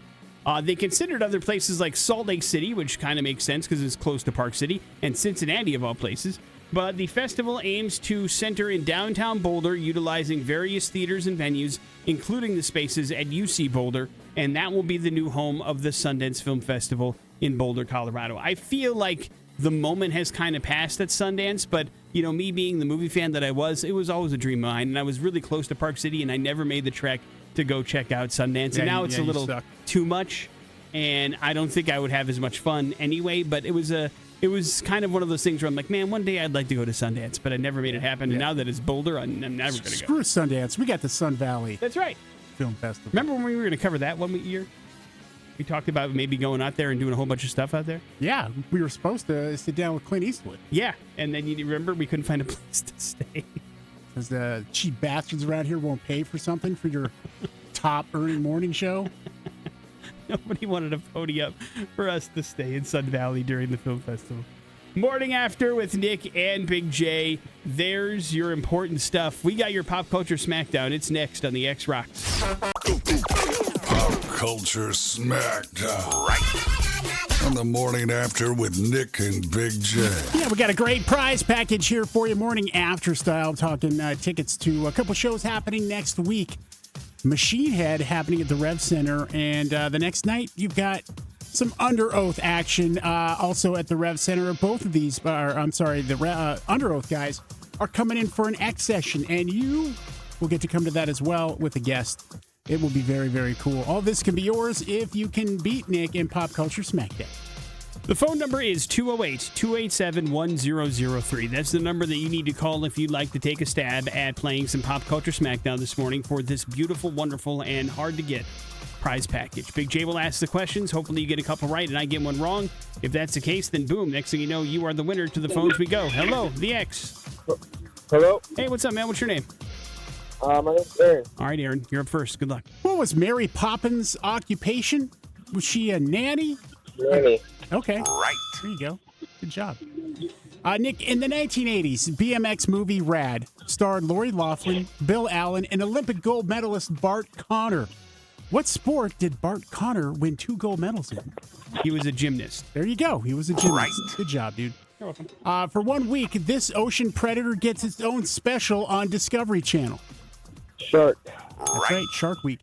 They considered other places like Salt Lake City, which kind of makes sense because it's close to Park City, and Cincinnati, of all places. But the festival aims to center in downtown Boulder, utilizing various theaters and venues, including the spaces at UC Boulder, and that will be the new home of the Sundance Film Festival in Boulder, Colorado. I feel like the moment has kind of passed at Sundance, but, me being the movie fan that I was, it was always a dream of mine, and I was really close to Park City, and I never made the trek to go check out Sundance, and now it's a little too much, and I don't think I would have as much fun anyway, but it was kind of one of those things where I'm like, man, one day I'd like to go to Sundance, but I never made it happen. And now that it's Boulder, I'm never going to go. Screw Sundance. We got the Sun Valley. That's right. Film Festival. Remember when we were going to cover that one year? We talked about maybe going out there and doing a whole bunch of stuff out there. Yeah, we were supposed to sit down with Clint Eastwood. Yeah, and then you remember we couldn't find a place to stay. Because the cheap bastards around here won't pay for something for your top earning morning show. Nobody wanted to pony up for us to stay in Sun Valley during the film festival. Morning After with Nick and Big J. There's your important stuff. We got your Pop Culture Smackdown. It's next on the X Rocks. Pop Culture Smackdown. Right. On the Morning After with Nick and Big J. Yeah, we got a great prize package here for you. Morning After style. Talking tickets to a couple shows happening next week. Machine Head happening at the Rev Center, and the next night you've got some Under Oath action also at the Rev Center. Both of these, the Under Oath guys are coming in for an X session, and you will get to come to that as well with a guest. It will be very, very cool. All this can be yours if you can beat Nick in Pop Culture Smackdown. The phone number is 208-287-1003. That's the number that you need to call if you'd like to take a stab at playing some Pop Culture Smackdown this morning for this beautiful, wonderful, and hard-to-get prize package. Big J will ask the questions. Hopefully you get a couple right and I get one wrong. If that's the case, then boom, next thing you know, you are the winner. To the phones we go. Hello, the X. Hello? Hey, what's up, man? What's your name? My name's Aaron. All right, Aaron, you're up first. Good luck. What was Mary Poppins' occupation? Was she a nanny? Nanny. Okay. Right. There you go. Good job. Nick, in the 1980s, BMX movie Rad starred Lori Loughlin, Bill Allen, and Olympic gold medalist Bart Connor. What sport did Bart Connor win 2 gold medals in? He was a gymnast. There you go. He was a gymnast. Right. Good job, dude. You're welcome. For 1 week, this ocean predator gets its own special on Discovery Channel. Shark. That's right, Shark Week.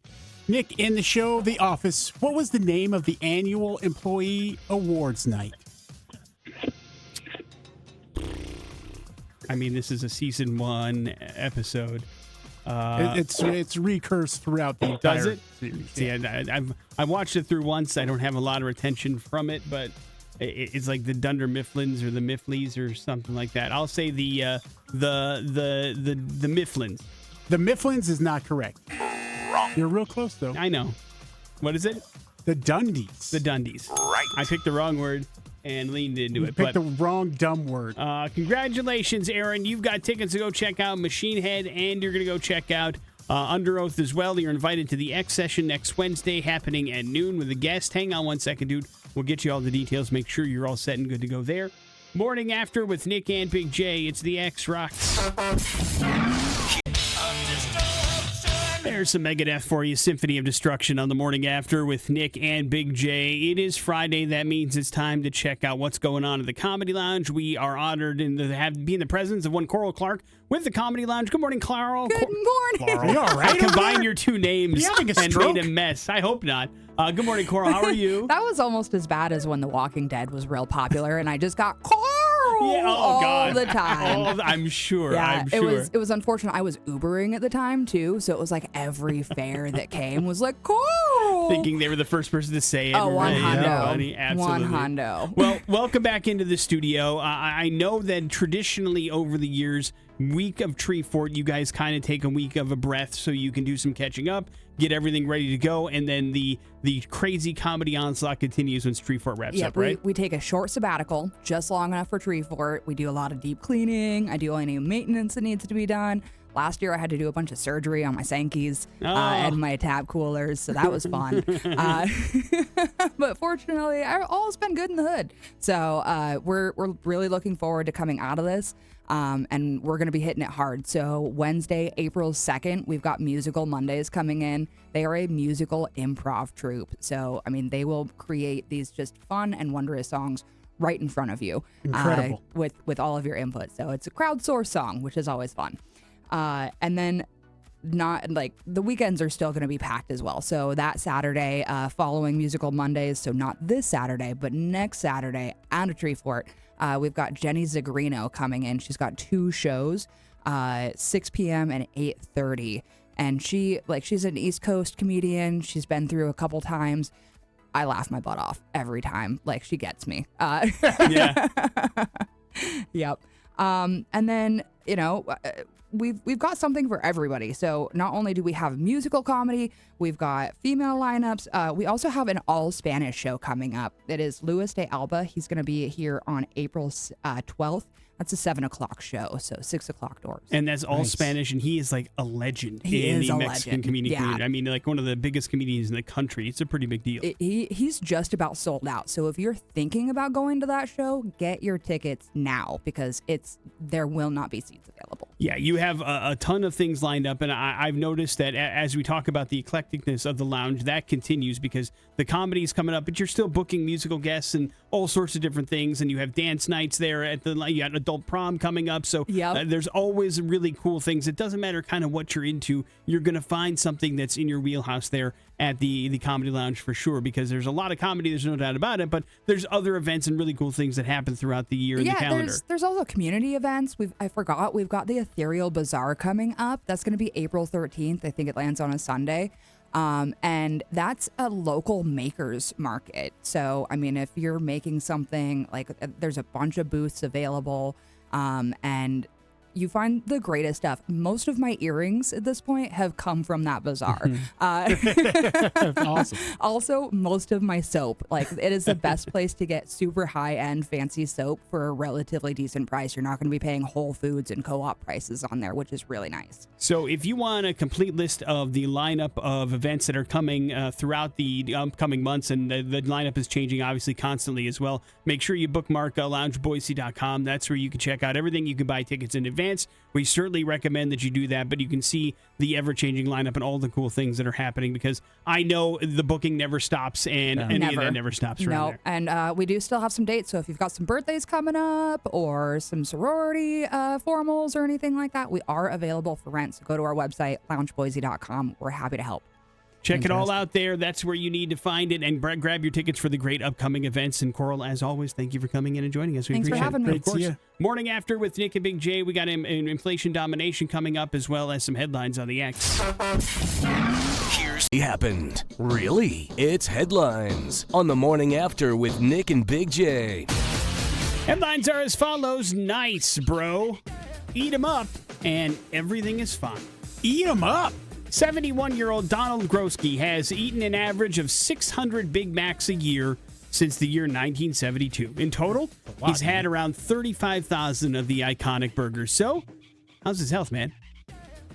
Nick, in the show The Office, what was the name of the annual employee awards night? I mean, this is a season 1 episode. It's recursive throughout the entire Does it? series. Yeah, I watched it through once. I don't have a lot of retention from it, but it's like the Dunder Mifflins or the Miffleys or something like that. I'll say the Mifflins. The Mifflins is not correct. Wrong. You're real close, though. I know. What is it? The Dundies. The Dundies. Right. I picked the wrong word and leaned into You it. picked But the wrong dumb word. congratulations, Aaron. You've got tickets to go check out Machine Head, and you're going to go check out Under Oath as well. You're invited to the X session next Wednesday, happening at noon with a guest. Hang on 1 second, dude. We'll get you all the details. Make sure you're all set and good to go there. Morning After with Nic and Big J. It's the X Rocks. There's some Megadeth for you. Symphony of Destruction on the Morning After with Nic and Big J. It is Friday. That means it's time to check out what's going on at the Comedy Lounge. We are honored to be in the presence of one Coral Clark with the Comedy Lounge. Good morning, Carl. Good morning. Are you all right? I combined your two names You having a and stroke? made a mess. I hope not. Good morning, Coral. How are you? That was almost as bad as when The Walking Dead was real popular, and I just got Carl all God. the time. I'm sure. Yeah, I'm sure. it was unfortunate. I was Ubering at the time too, so it was like every fare that came was like Carl. Thinking they were the first person to say it. Oh, one right? hundo. Funny. Absolutely. One hundo. Well, welcome back into the studio. I know that traditionally over the years, week of Tree Fort, you guys kind of take a week of a breath so you can do some catching up, get everything ready to go, and then the crazy comedy onslaught continues when Tree Fort wraps up, right? We take a short sabbatical, just long enough for Tree Fort. We do a lot of deep cleaning. I do any maintenance that needs to be done. Last year, I had to do a bunch of surgery on my Sankeys and my tab coolers, so that was fun. But fortunately, all's been good in the hood. So we're really looking forward to coming out of this, and we're going to be hitting it hard. So Wednesday, April 2nd, we've got Musical Mondays coming in. They are a musical improv troupe. So, I mean, they will create these just fun and wondrous songs right in front of you. Incredible. With all of your input. So it's a crowdsourced song, which is always fun. And then not like the weekends are still going to be packed as well. So that Saturday, following Musical Mondays, so not this Saturday, but next Saturday at a Tree Fort, we've got Jenny Zagrino coming in. She's got 2 shows, 6 p.m. and 8:30. And she's an East Coast comedian. She's been through a couple times. I laugh my butt off every time. Like, she gets me. Yeah. Yep. And then, we've got something for everybody. So not only do we have musical comedy, we've got female lineups. We also have an all Spanish show coming up. It is Luis de Alba. He's going to be here on April 12th. That's a 7:00 show, so 6:00 doors. And that's all Nice. Spanish, and he is like a legend He in is the a Mexican legend. comedian Yeah. community. I mean, like one of the biggest comedians in the country. It's a pretty big deal. He's just about sold out. So if you're thinking about going to that show, get your tickets now because there will not be seats available. Yeah, you have a ton of things lined up, and I've noticed that as we talk about the eclecticness of the lounge, that continues because the comedy's coming up, but you're still booking musical guests and all sorts of different things, and you have dance nights there you got adult prom coming up, so Yep. There's always really cool things. It doesn't matter kind of what you're into, you're going to find something that's in your wheelhouse there at the Comedy Lounge for sure, because there's a lot of comedy, there's no doubt about it, but there's other events and really cool things that happen throughout the year in the calendar. There's also community events. We've got the Ethereal Bazaar coming up. That's going to be April 13th. I think it lands on a Sunday. And that's a local makers market. So, I mean, if you're making something, like there's a bunch of booths available, and you find the greatest stuff. Most of my earrings at this point have come from that bazaar. That's awesome. Also, most of my soap. Like, it is the best place to get super high-end fancy soap for a relatively decent price. You're not going to be paying Whole Foods and co-op prices on there, which is really nice. So if you want a complete list of the lineup of events that are coming throughout the upcoming months, and the lineup is changing obviously constantly as well, make sure you bookmark loungeboise.com. That's where you can check out everything. You can buy tickets in advance. advance, we certainly recommend that you do that. But you can see the ever-changing lineup and all the cool things that are happening, because I know the booking never stops, and any of that never stops around there. And we do still have some dates. So if you've got some birthdays coming up or some sorority formals or anything like that, we are available for rent. So go to our website, loungeboise.com. We're happy to help. Check it all out there. That's where you need to find it, and grab your tickets for the great upcoming events. And Coral, as always, thank you for coming in and joining us. We Thanks for appreciate having it. me. Of course, Morning After with Nic and Big J. We got an inflation domination coming up, as well as some headlines on the X. Here's Happened. Really? It's headlines on the Morning After with Nic and Big J. Headlines are as follows. Nice, bro. Eat 'em up, and everything is fine. Eat 'em up. 71-year-old Donald Groski has eaten an average of 600 Big Macs a year since the year 1972. In total, he's had around 35,000 of the iconic burgers. So, how's his health, man?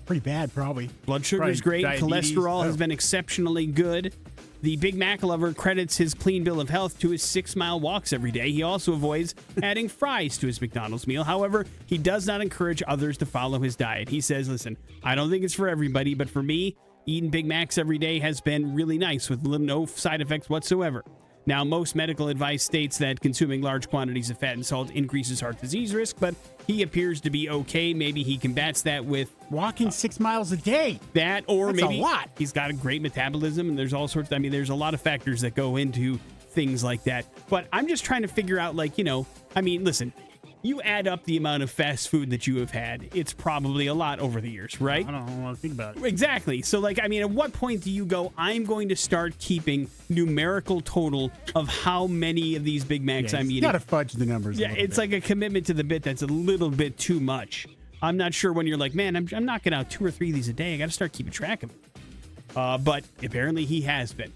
Pretty bad, probably. Blood sugar's great. Diabetes. Cholesterol has been exceptionally good. The Big Mac lover credits his clean bill of health to his 6-mile walks every day. He also avoids adding fries to his McDonald's meal. However, he does not encourage others to follow his diet. He says, listen, I don't think it's for everybody, but for me, eating Big Macs every day has been really nice with no side effects whatsoever. Now, most medical advice states that consuming large quantities of fat and salt increases heart disease risk, but he appears to be okay. Maybe he combats that with walking 6 miles a day. That, or That's maybe a lot. He's got a great metabolism, and there's all sorts. There's a lot of factors that go into things like that. But I'm just trying to figure out, listen, you add up the amount of fast food that you have had, it's probably a lot over the years, right? I don't want to think about it. Exactly. So, at what point do you go, I'm going to start keeping numerical total of how many of these Big Macs I'm eating? You got to fudge the numbers. Yeah, it's like a commitment to the bit that's a little bit too much. I'm not sure when you're like, man, I'm knocking out 2 or 3 of these a day. I got to start keeping track of it. But apparently he has been.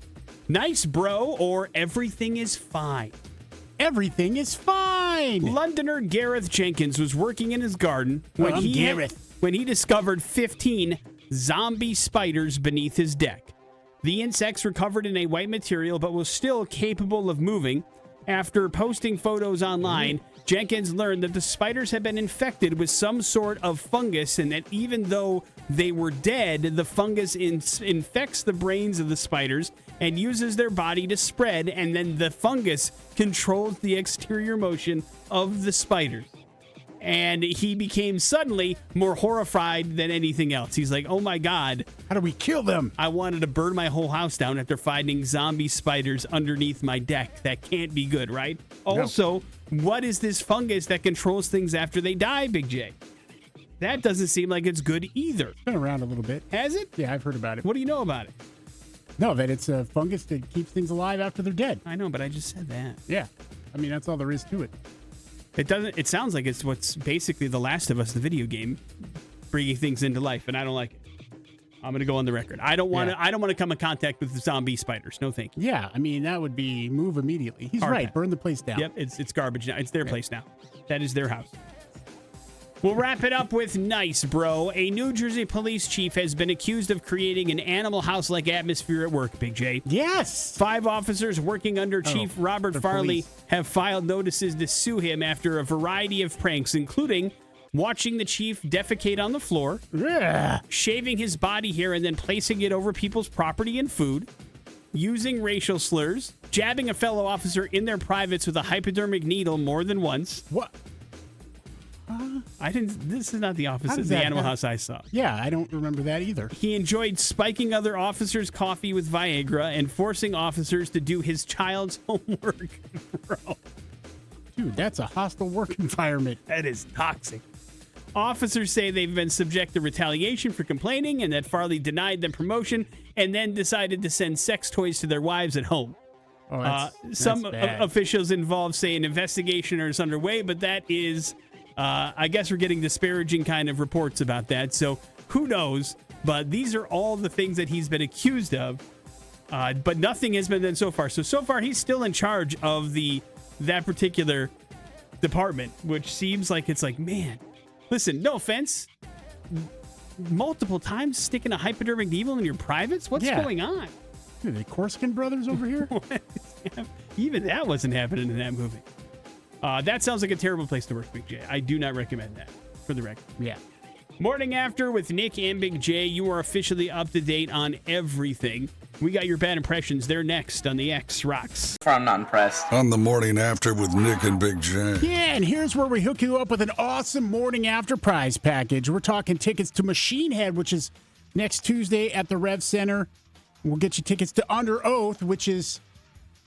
Nice, bro, or everything is fine. Everything is fine. Londoner Gareth Jenkins was working in his garden when he discovered 15 zombie spiders beneath his deck. The insects were covered in a white material but was still capable of moving. After posting photos online, Jenkins learned that the spiders had been infected with some sort of fungus, and that even though they were dead, the fungus infects the brains of the spiders and uses their body to spread, and then the fungus controls the exterior motion of the spiders. And he became suddenly more horrified than anything else. He's like, oh my God. How do we kill them? I wanted to burn my whole house down after finding zombie spiders underneath my deck. That can't be good, right? No. Also, what is this fungus that controls things after they die, Big J? That doesn't seem like it's good either. It's been around a little bit. Has it? Yeah, I've heard about it. What do you know about it? No, that it's a fungus that keeps things alive after they're dead. I know, but I just said that. Yeah. I mean, that's all there is to it. It doesn't. It sounds like it's what's basically The Last of Us, the video game, bringing things into life, and I don't like it. I'm going to go on the record. I don't want to. I don't want to come in contact with the zombie spiders. No, thank you. Yeah, I mean that would be move immediately. He's right. Burn the place down. Yep, it's garbage now. It's their place now. That is their house. We'll wrap it up with nice, bro. A New Jersey police chief has been accused of creating an Animal House-like atmosphere at work, Big J. Yes! 5 officers working under Chief Robert Farley have filed notices to sue him after a variety of pranks, including watching the chief defecate on the floor, shaving his body hair and then placing it over people's property and food, using racial slurs, jabbing a fellow officer in their privates with a hypodermic needle more than once. What? This is not the office. It's the Animal House I saw. Yeah, I don't remember that either. He enjoyed spiking other officers' coffee with Viagra and forcing officers to do his child's homework. Bro. Dude, that's a hostile work environment. That is toxic. Officers say they've been subject to retaliation for complaining and that Farley denied them promotion and then decided to send sex toys to their wives at home. Oh, that's some bad. Officials involved say an investigation is underway, but that is... I guess we're getting disparaging kind of reports about that, so who knows? But these are all the things that he's been accused of, but nothing has been done so far. So far, he's still in charge of that particular department, which seems like it's like, man, listen, no offense, multiple times sticking a hypodermic needle in your privates? What's going on? Dude, the Corsican brothers over here? Even that wasn't happening in that movie. That sounds like a terrible place to work, Big J. I do not recommend that. for the record. Yeah. Morning After with Nic and Big J. You are officially up to date on everything. We got your bad impressions. They're next on the X Rocks. I'm not impressed. On the Morning After with Nic and Big J. Yeah, and here's where we hook you up with an awesome Morning After prize package. We're talking tickets to Machine Head, which is next Tuesday at the Rev Center. We'll get you tickets to Under Oath, which is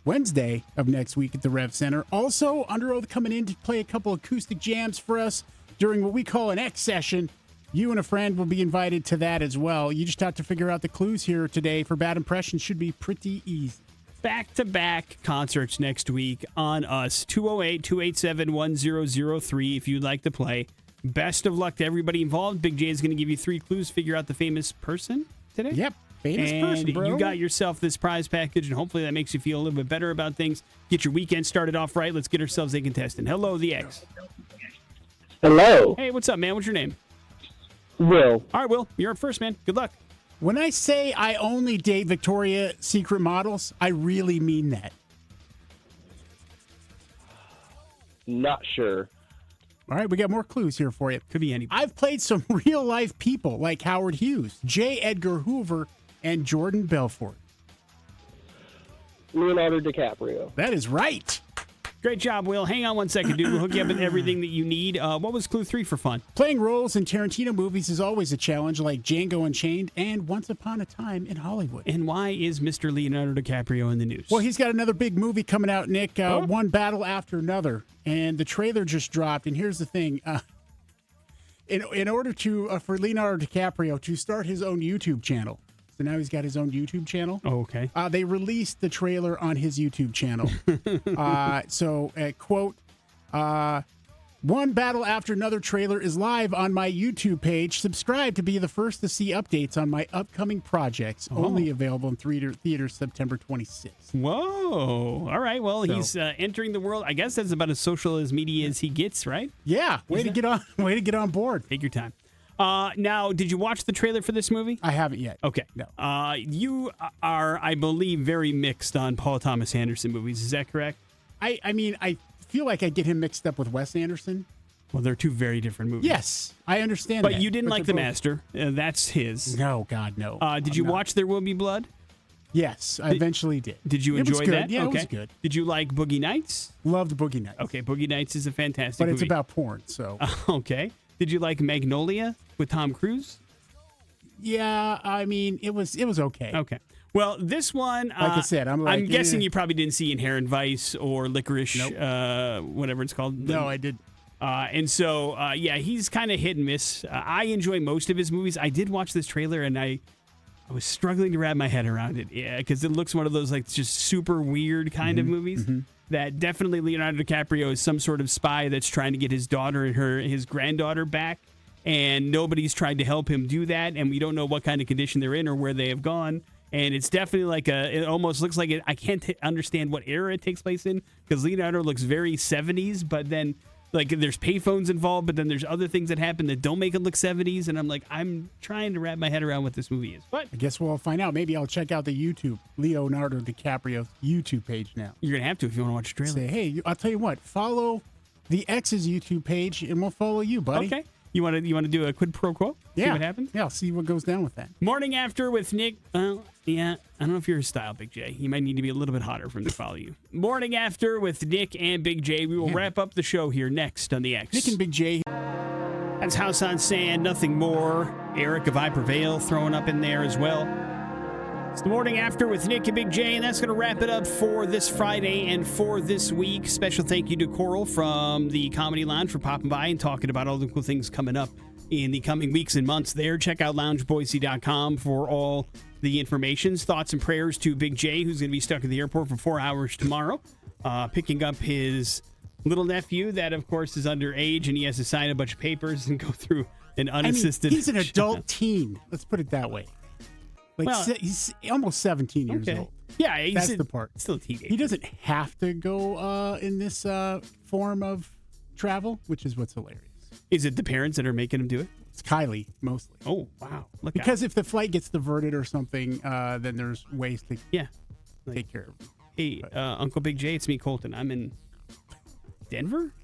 Wednesday of next week at the Rev Center. Also, Under Oath coming in to play a couple acoustic jams for us during what we call an X session. You and a friend will be invited to that as well. You just have to figure out the clues here today for bad impressions. Should be pretty easy. Back-to-back concerts next week on us. 208-287-1003 if you'd like to play. Best of luck to everybody involved. Big J is going to give you 3 clues. Figure out the famous person today. Yep. Famous person, bro. You got yourself this prize package, and hopefully that makes you feel a little bit better about things. Get your weekend started off right. Let's get ourselves a contestant. Hello, the X. Hello. Hey, what's up, man? What's your name? Will. All right, Will. You're up first, man. Good luck. When I say I only date Victoria's Secret models, I really mean that. Not sure. All right, we got more clues here for you. Could be anybody. I've played some real-life people like Howard Hughes, J. Edgar Hoover, and Jordan Belfort. Leonardo DiCaprio. That is right. Great job, Will. Hang on one second, dude. We'll hook you up with everything that you need. What was clue 3 for fun? Playing roles in Tarantino movies is always a challenge, like Django Unchained and Once Upon a Time in Hollywood. And why is Mr. Leonardo DiCaprio in the news? Well, he's got another big movie coming out, Nick, One Battle After Another, and the trailer just dropped. And here's the thing. In order to for Leonardo DiCaprio to start his own YouTube channel, so now he's got his own YouTube channel. Oh, okay. They released the trailer on his YouTube channel. Quote, One Battle After Another trailer is live on my YouTube page. Subscribe to be the first to see updates on my upcoming projects. Only available in theaters September 26th. Whoa. All right. Well, he's entering the world. I guess that's about as social as media as he gets, right? Yeah. Way to get on board. Take your time. Now, did you watch the trailer for this movie? I haven't yet. Okay. No. You are, I believe, very mixed on Paul Thomas Anderson movies. Is that correct? I mean, I feel like I get him mixed up with Wes Anderson. Well, they're two very different movies. Yes, I understand but that. You didn't like The both... Master. That's his. No, God, no. Did you watch There Will Be Blood? Yes, I eventually did. Did you enjoy that? Yeah, okay. It was good. Did you like Boogie Nights? Loved Boogie Nights. Okay, Boogie Nights is a fantastic movie. But it's movie. about porn, so. Okay. Did you like Magnolia with Tom Cruise? Yeah, I mean, it was okay. Okay. Well, this one, like I said, I'm guessing you probably didn't see Inherent Vice or Licorice, whatever it's called. No, I did. And so, he's kind of hit and miss. I enjoy most of his movies. I did watch this trailer, and I was struggling to wrap my head around it. Yeah, because it looks one of those like just super weird kind of movies. Mm-hmm. That definitely Leonardo DiCaprio is some sort of spy that's trying to get his daughter and his granddaughter back, and nobody's tried to help him do that, and we don't know what kind of condition they're in or where they have gone. And it's definitely like it almost looks like I can't understand what era it takes place in, because Leonardo looks very 70s, but then like there's payphones involved, but then there's other things that happen that don't make it look 70s, and I'm like, I'm trying to wrap my head around what this movie is. But I guess we'll find out. Maybe I'll check out the YouTube, Leonardo DiCaprio's YouTube page now. You're going to have to if you want to watch the trailer. Say, hey, I'll tell you what, follow the X's YouTube page, and we'll follow you, buddy. Okay. You want to do a quid pro quo? Yeah. See what happens? Yeah, I'll see what goes down with that. Morning After with Nick. Yeah, I don't know if you're his style, Big J. You might need to be a little bit hotter for him to follow you. Morning After with Nick and Big J. We will wrap up the show here next on the X. Nick and Big J. That's House on Sand, Nothing More. Eric of I Prevail throwing up in there as well. It's the Morning After with Nick and Big J, and that's going to wrap it up for this Friday and for this week. Special thank you to Coral from the Comedy Lounge for popping by and talking about all the cool things coming up in the coming weeks and months there. Check out loungeboise.com for all the information. Thoughts and prayers to Big J, who's going to be stuck at the airport for 4 hours tomorrow, picking up his little nephew that, of course, is underage, and he has to sign a bunch of papers and go through an unassisted... he's an adult teen. Let's put it that way. Like, well, he's almost 17 years old. Yeah, that's the part. Still a teenager. He doesn't have to go in this form of travel, which is what's hilarious. Is it the parents that are making him do it? It's Kylie, mostly. Oh, wow. Because if the flight gets diverted or something, then there's ways to take care of him. Hey, Uncle Big J, it's me, Colton. I'm in Denver.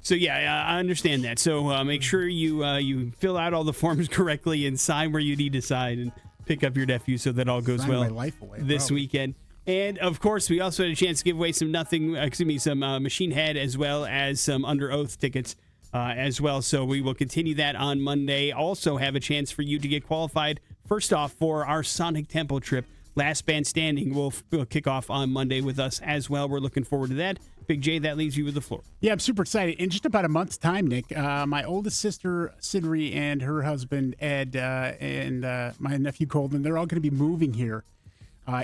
So yeah, I understand that. So make sure you fill out all the forms correctly and sign where you need to sign and pick up your nephew so that all goes Sign well my life away, this probably. weekend. And of course, we also had a chance to give away some Machine Head as well as some Under Oath tickets as well. So we will continue that on Monday. Also have a chance for you to get qualified first off for our Sonic Temple trip. Last Band Standing will kick off on Monday with us as well. We're looking forward to that. Big J, that leaves you with the floor. Yeah, I'm super excited. In just about a month's time, Nick, my oldest sister, Sidri, and her husband, Ed, and my nephew, Colton, they're all going to be moving here.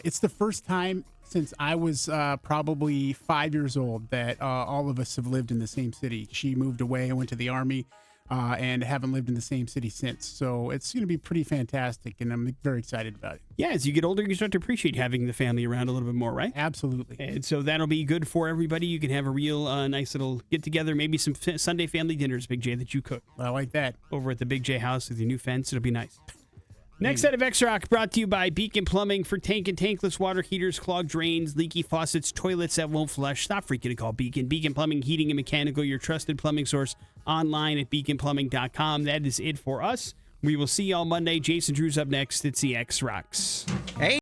It's the first time since I was probably 5 years old that all of us have lived in the same city. She moved away and went to the Army and haven't lived in the same city since. So it's going to be pretty fantastic, and I'm very excited about it. Yeah, as you get older, you start to appreciate having the family around a little bit more, right? Absolutely. And so that'll be good for everybody. You can have a real nice little get-together, maybe some Sunday family dinners, Big J, that you cook. I like that. Over at the Big J house with your new fence. It'll be nice. Next set of X-Rock brought to you by Beacon Plumbing for tank and tankless water heaters, clogged drains, leaky faucets, toilets that won't flush. Stop freaking to call Beacon. Beacon Plumbing, Heating and Mechanical, your trusted plumbing source online at beaconplumbing.com. That is it for us. We will see you all Monday. Jason Drew's up next. It's the X-Rocks. Hey.